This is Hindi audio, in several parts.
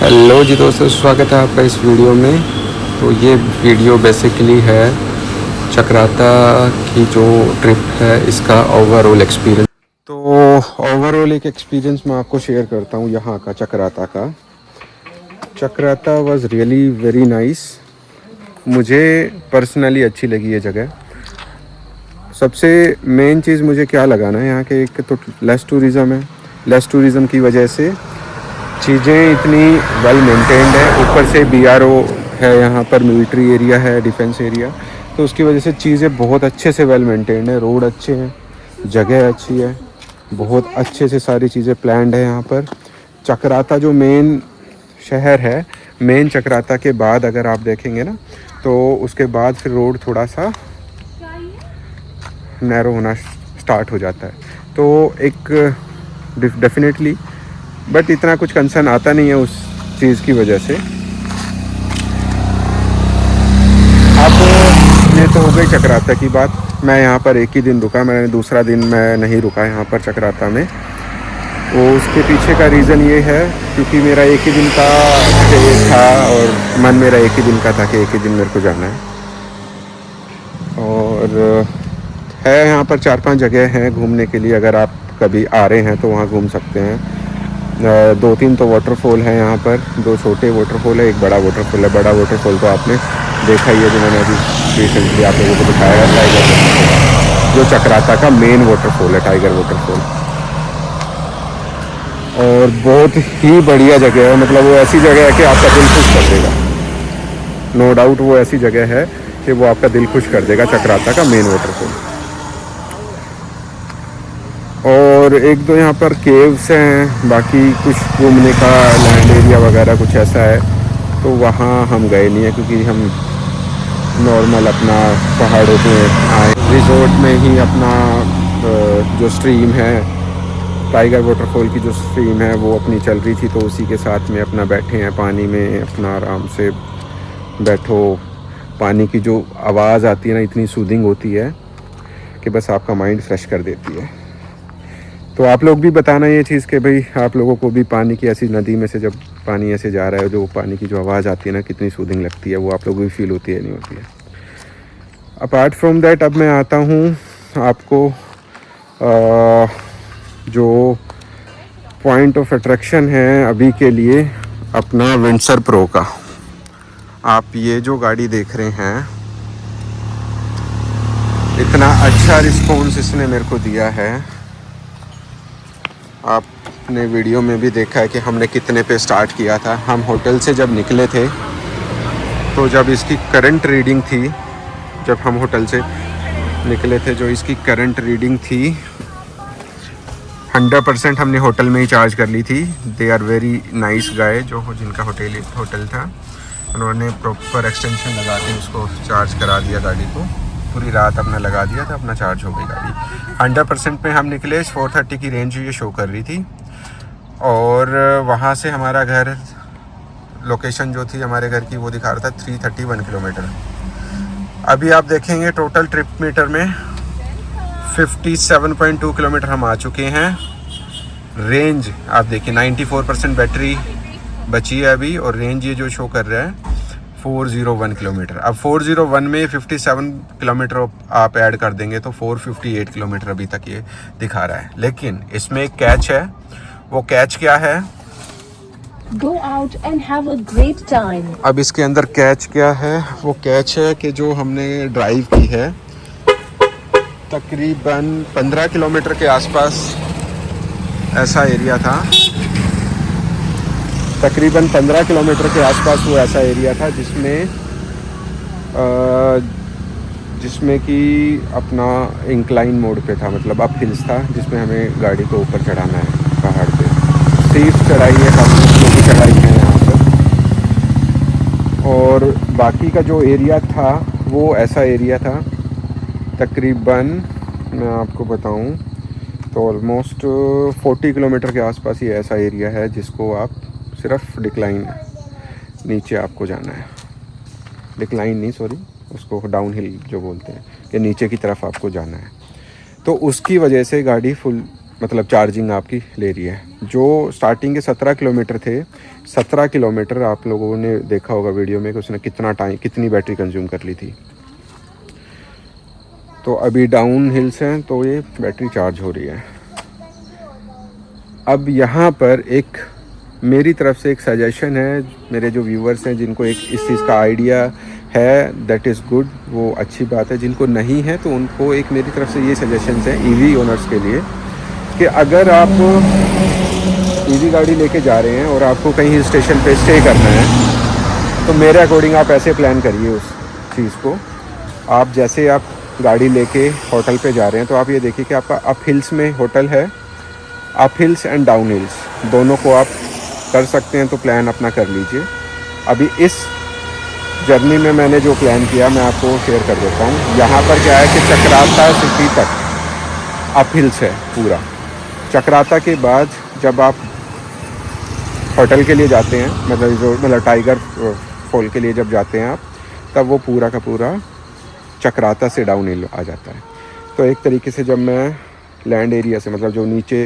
हेलो जी दोस्तों, स्वागत है आपका इस वीडियो में। तो ये वीडियो बेसिकली है चक्राता की जो ट्रिप है इसका ओवरऑल एक्सपीरियंस। तो ओवरऑल एक एक्सपीरियंस मैं आपको शेयर करता हूँ यहाँ का चक्राता का। Chakrata was really very nice. मुझे पर्सनली अच्छी लगी ये जगह। सबसे मेन चीज़ मुझे क्या लगा ना, यहाँ के एक तो लेस टूरिज़म है। लेस टूरिज़म की वजह से चीज़ें इतनी वेल मेंटेन्ड है। ऊपर से बीआरओ है, यहाँ पर मिलिट्री एरिया है, डिफेंस एरिया, तो उसकी वजह से चीज़ें बहुत अच्छे से वेल मेंटेन्ड है। रोड अच्छे हैं, जगह अच्छी है, बहुत अच्छे से सारी चीज़ें प्लान्ड है यहाँ पर। चक्राता जो मेन शहर है, मेन चक्राता के बाद अगर आप देखेंगे ना, तो उसके बाद फिर रोड थोड़ा सा नैरो होना स्टार्ट हो जाता है। तो एक डेफिनेटली बट इतना कुछ कंसर्न आता नहीं है उस चीज़ की वजह से। अब ये तो हो गई चक्राता की बात। मैं यहाँ पर एक ही दिन रुका, मैंने दूसरा दिन मैं नहीं रुका यहाँ पर चक्राता में। वो उसके पीछे का रीज़न ये है क्योंकि मेरा एक ही दिन का स्टे था और मन मेरा एक ही दिन का था कि एक ही दिन मेरे को जाना है। और है यहाँ पर 4-5 जगह हैं घूमने के लिए। अगर आप कभी आ रहे हैं तो वहाँ घूम सकते हैं। 2-3 तो वाटरफॉल है यहाँ पर। 2 छोटे वाटरफॉल है, एक बड़ा वाटरफॉल है। बड़ा वाटरफॉल तो आपने देखा ही है, जो मैंने अभी रिसेंटली आप लोगों को दिखाया है, टाइगर वाटरफॉल, जो चक्राता का मेन वाटरफॉल है, टाइगर वाटरफॉल। और बहुत ही बढ़िया जगह है। मतलब वो ऐसी जगह है कि आपका दिल खुश कर देगा। नो डाउट वो ऐसी जगह है कि वो आपका दिल खुश कर देगा, चक्राता का मेन वाटरफॉल। और एक दो यहाँ पर केव्स हैं, बाकी कुछ घूमने का लैंड एरिया वगैरह कुछ ऐसा है, तो वहाँ हम गए नहीं है क्योंकि हम नॉर्मल अपना पहाड़ों पे आए। रिजॉर्ट में ही अपना जो स्ट्रीम है, टाइगर वाटरफॉल की जो स्ट्रीम है वो अपनी चल रही थी, तो उसी के साथ में अपना बैठे हैं पानी में, अपना आराम से बैठो। पानी की जो आवाज़ आती है ना, इतनी सूदिंग होती है कि बस आपका माइंड फ्रेश कर देती है। तो आप लोग भी बताना ये चीज़ कि भाई आप लोगों को भी पानी की ऐसी नदी में से जब पानी ऐसे जा रहा है, जो पानी की जो आवाज़ आती है ना, कितनी सूदिंग लगती है, वो आप लोगों को भी फील होती है नहीं होती है। अपार्ट फ्रॉम दैट अब मैं आता हूँ आपको जो पॉइंट ऑफ अट्रैक्शन है अभी के लिए, अपना विंडसर प्रो का। आप ये जो गाड़ी देख रहे हैं, इतना अच्छा रिस्पॉन्स इसने मेरे को दिया है। आपने वीडियो में भी देखा है कि हमने कितने पे स्टार्ट किया था। हम होटल से जब निकले थे, तो जब इसकी करंट रीडिंग थी, जब हम होटल से निकले थे, जो इसकी करंट रीडिंग थी 100% हमने होटल में ही चार्ज कर ली थी। They are very nice guy, जो जिनका होटल था, उन्होंने प्रॉपर एक्सटेंशन लगा के उसको चार्ज करा दिया गाड़ी को। पूरी रात अपना लगा दिया था, अपना चार्ज हो गई गाड़ी। 100% पे हम निकले। 430 की रेंज ये शो कर रही थी। और वहाँ से हमारा घर, लोकेशन जो थी हमारे घर की, वो दिखा रहा था 331 किलोमीटर। अभी आप देखेंगे टोटल ट्रिप मीटर में 57.2 किलोमीटर हम आ चुके हैं। रेंज आप देखिए 94% बैटरी बची है अभी, और रेंज ये जो शो कर रहा है 401 किलोमीटर। अब 401 में 57 किलोमीटर आप ऐड कर देंगे तो 458 किलोमीटर अभी तक ये दिखा रहा है। लेकिन इसमें एक कैच है। वो कैच क्या है? Go out and have a great time. अब इसके अंदर कैच क्या है? वो कैच है कि जो हमने ड्राइव की है तकरीबन 15 किलोमीटर के आसपास ऐसा एरिया था। तकरीबन 15 किलोमीटर के आसपास वो ऐसा एरिया था जिसमें कि अपना इंक्लाइन मोड पे था, मतलब अप हिल्स था, जिसमें हमें गाड़ी को ऊपर चढ़ाना है पहाड़ पे। स्टीप चढ़ाई है, काफ़ी स्लो की चढ़ाई है यहाँ पर। और बाकी का जो एरिया था वो ऐसा एरिया था, तकरीबन मैं आपको बताऊं तो ऑलमोस्ट 40 किलोमीटर के आसपास ही ऐसा एरिया है जिसको आप सिर्फ डिक्लाइन, नीचे आपको जाना है। डिक्लाइन नहीं, सॉरी, उसको डाउन हिल जो बोलते हैं, कि नीचे की तरफ आपको जाना है। तो उसकी वजह से गाड़ी फुल मतलब चार्जिंग आपकी ले रही है। जो स्टार्टिंग के 17 किलोमीटर थे, 17 किलोमीटर आप लोगों ने देखा होगा वीडियो में कि उसने कितनी बैटरी कंज्यूम कर ली थी। तो अभी डाउन हिल्स हैं तो ये बैटरी चार्ज हो रही है। अब यहाँ पर एक मेरी तरफ से एक सजेशन है, मेरे जो व्यूवर्स हैं जिनको एक इस चीज़ का आइडिया है, दैट इज़ गुड, वो अच्छी बात है। जिनको नहीं है तो उनको एक मेरी तरफ से ये सजेशंस हैं ईवी ओनर्स के लिए कि अगर आप ईवी गाड़ी लेके जा रहे हैं और आपको कहीं हिल स्टेशन पे स्टे करना है तो मेरे अकॉर्डिंग आप ऐसे प्लान करिए उस चीज़ को। आप जैसे आप गाड़ी लेके होटल पे जा रहे हैं तो आप ये देखिए कि आपका अप हिल्स में होटल है, up hills and down hills दोनों को आप कर सकते हैं, तो प्लान अपना कर लीजिए। अभी इस जर्नी में मैंने जो प्लान किया मैं आपको शेयर कर देता हूँ। यहाँ पर क्या है कि चक्राता सिटी तक अप हिल्स है पूरा। चक्राता के बाद जब आप होटल के लिए जाते हैं, मतलब टाइगर फॉल के लिए जब जाते हैं आप, तब वो पूरा का पूरा चक्राता से डाउन हिल आ जाता है। तो एक तरीके से जब मैं लैंड एरिया से, मतलब जो नीचे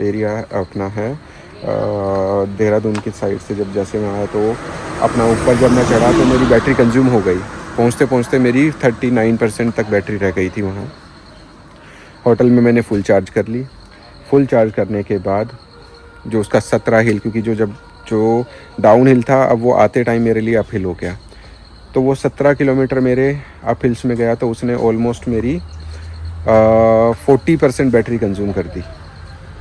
एरिया अपना है देहरादून की साइड से जब जैसे मैं आया तो अपना ऊपर जब मैं चढ़ा तो मेरी बैटरी कंज्यूम हो गई। पहुंचते पहुंचते मेरी 39% तक बैटरी रह गई थी वहाँ। होटल में मैंने फुल चार्ज कर ली। फुल चार्ज करने के बाद जो उसका 17 हिल, क्योंकि जो डाउन हिल था अब वो आते टाइम मेरे लिए अप हिल हो गया, तो वो 17 किलोमीटर मेरे अप हिल्स में गया तो उसने ऑलमोस्ट मेरी 40% बैटरी कंज्यूम कर दी।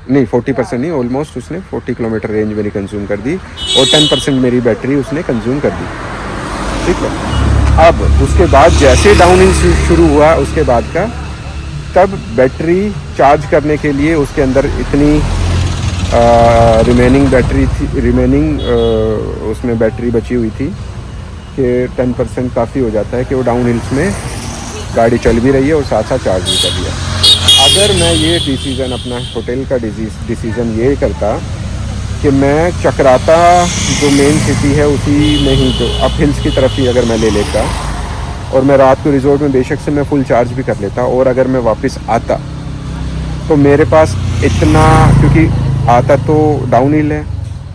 नहीं 40% नहीं, ऑलमोस्ट उसने 40 किलोमीटर रेंज मेरी कंज्यूम कर दी और 10% मेरी बैटरी उसने कंज्यूम कर दी। ठीक है। अब उसके बाद जैसे डाउन हिल शुरू हुआ उसके बाद का, तब बैटरी चार्ज करने के लिए उसके अंदर इतनी रिमेनिंग बैटरी थी, उसमें बैटरी बची हुई थी कि 10% काफ़ी हो जाता है कि वो डाउन हिल्स में गाड़ी चल भी रही है और साथ साथ चार्ज भी कर रही है। अगर मैं ये डिसीज़न अपना होटल का डिसीज़न ये करता कि मैं चक्राता जो मेन सिटी है उसी में ही, जो अप हिल्स की तरफ ही अगर मैं ले लेता और मैं रात को रिजॉर्ट में बेशक से मैं फुल चार्ज भी कर लेता, और अगर मैं वापस आता तो मेरे पास इतना, क्योंकि आता तो डाउन हिल है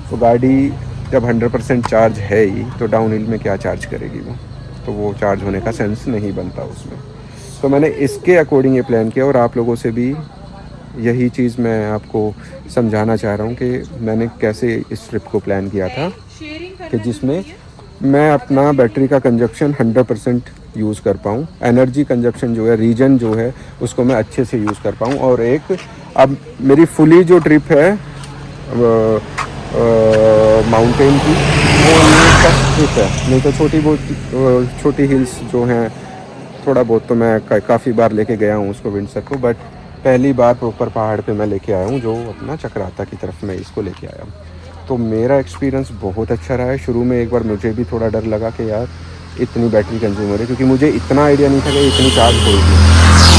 तो गाड़ी जब 100% चार्ज है ही तो डाउन हिल में क्या चार्ज करेगी वो, तो वो चार्ज होने का सेंस नहीं बनता उसमें। तो मैंने इसके अकॉर्डिंग ये प्लान किया और आप लोगों से भी यही चीज़ मैं आपको समझाना चाह रहा हूँ कि मैंने कैसे इस ट्रिप को प्लान किया था कि जिसमें मैं अपना बैटरी का कंजप्शन 100% यूज़ कर पाऊँ, एनर्जी कंजप्शन जो है, रीजन जो है उसको मैं अच्छे से यूज़ कर पाऊँ। और एक अब मेरी फुली जो ट्रिप है माउंटेन की, वो ये फर्स्ट ट्रिप है। नहीं तो छोटी हिल्स जो हैं थोड़ा बहुत तो मैं काफ़ी बार लेके गया हूँ उसको, विंडसर को, बट पहली बार प्रॉपर पहाड़ पे मैं लेके आया हूँ जो अपना चक्राता की तरफ मैं इसको लेके आया हूँ। तो मेरा एक्सपीरियंस बहुत अच्छा रहा है। शुरू में एक बार मुझे भी थोड़ा डर लगा कि यार इतनी बैटरी कंज्यूम हो रही है, क्योंकि मुझे इतना आइडिया नहीं था कि इतनी चार्ज हो रही है,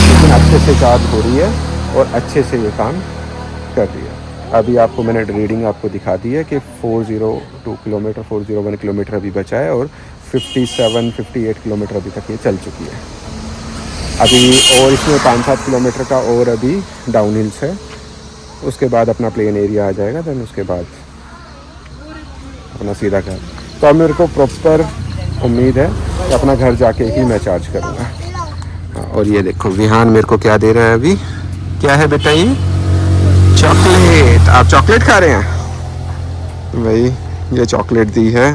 लेकिन अच्छे से चार्ज हो रही है और अच्छे से ये काम कर रही है। अभी आपको मैंने रीडिंग आपको दिखा दी है कि 401 किलोमीटर अभी बचा है और 58 किलोमीटर अभी तक ये चल चुकी है अभी, और इसमें 5-7 किलोमीटर का और अभी डाउन हिल्स है। उसके बाद अपना प्लेन एरिया आ जाएगा, देन उसके बाद अपना सीधा घर। तो अब मेरे को प्रॉपर उम्मीद है कि अपना घर जाके ही मैं चार्ज करूँगा। और ये देखो विहान मेरे को क्या दे रहा है अभी, क्या है बेटा ये, चॉकलेट। आप चॉकलेट खा रहे हैं भाई, ये चॉकलेट दी है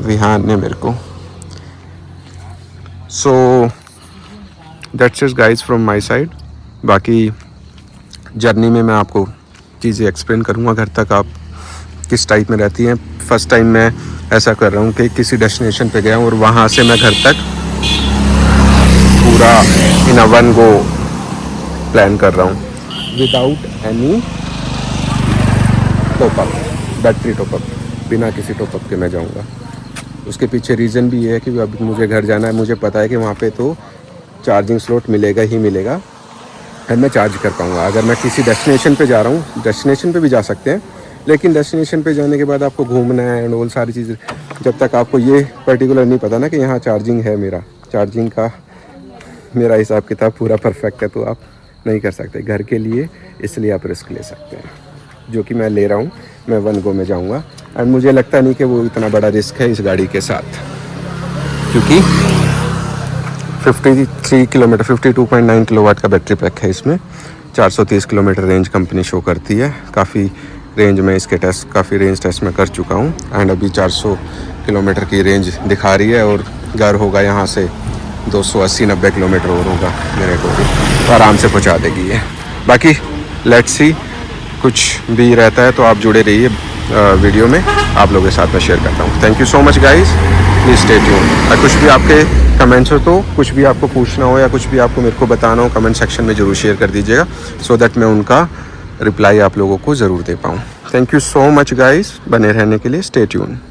विहान ने मेरे को। So that's it guys from my side. बाकी जर्नी में मैं आपको चीज़ें एक्सप्लेन करूँगा घर तक आप किस टाइप में रहती हैं। फर्स्ट टाइम मैं ऐसा कर रहा हूँ कि किसी डेस्टिनेशन पे गया हूँ और वहाँ से मैं घर तक पूरा इन अ वन गो प्लान कर रहा हूँ without any top up, battery top up, बिना किसी टॉपअप के मैं जाऊँगा। उसके पीछे रीज़न भी ये है कि अभी मुझे घर जाना है, मुझे पता है कि वहाँ पे तो चार्जिंग स्लॉट मिलेगा ही मिलेगा एंड मैं चार्ज कर पाऊँगा। अगर मैं किसी डेस्टिनेशन पे जा रहा हूँ, डेस्टिनेशन पे भी जा सकते हैं, लेकिन डेस्टिनेशन पे जाने के बाद आपको घूमना है एंड वो सारी चीज़ें, जब तक आपको ये पर्टिकुलर नहीं पता ना कि यहाँ चार्जिंग है, मेरा चार्जिंग का मेरा हिसाब किताब पूरा परफेक्ट है, तो आप नहीं कर सकते घर के लिए, इसलिए आप रिस्क ले सकते हैं, जो कि मैं ले रहा हूँ। मैं वन गो में जाऊँगा एंड मुझे लगता नहीं कि वो इतना बड़ा रिस्क है इस गाड़ी के साथ, क्योंकि 53 किलोमीटर 52.9 किलोवाट का बैटरी पैक है इसमें। 430 किलोमीटर रेंज कंपनी शो करती है। काफ़ी रेंज में इसके टेस्ट, काफ़ी रेंज टेस्ट में कर चुका हूँ एंड अभी 400 किलोमीटर की रेंज दिखा रही है और घर होगा यहाँ से 280-90 किलोमीटर और होगा मेरे को भी, तो आराम से पहुँचा देगी ये। बाकी लेट्स सी, कुछ भी रहता है तो आप जुड़े रहिए वीडियो में, आप लोगों के साथ में शेयर करता हूँ। Thank you so much guys, please stay tuned. और कुछ भी आपके कमेंट्स हो, तो कुछ भी आपको पूछना हो या कुछ भी आपको मेरे को बताना हो, कमेंट सेक्शन में ज़रूर शेयर कर दीजिएगा, सो दैट मैं उनका रिप्लाई आप लोगों को ज़रूर दे पाऊँ। Thank you so much guys, बने रहने के लिए, स्टे ट्यून्ड।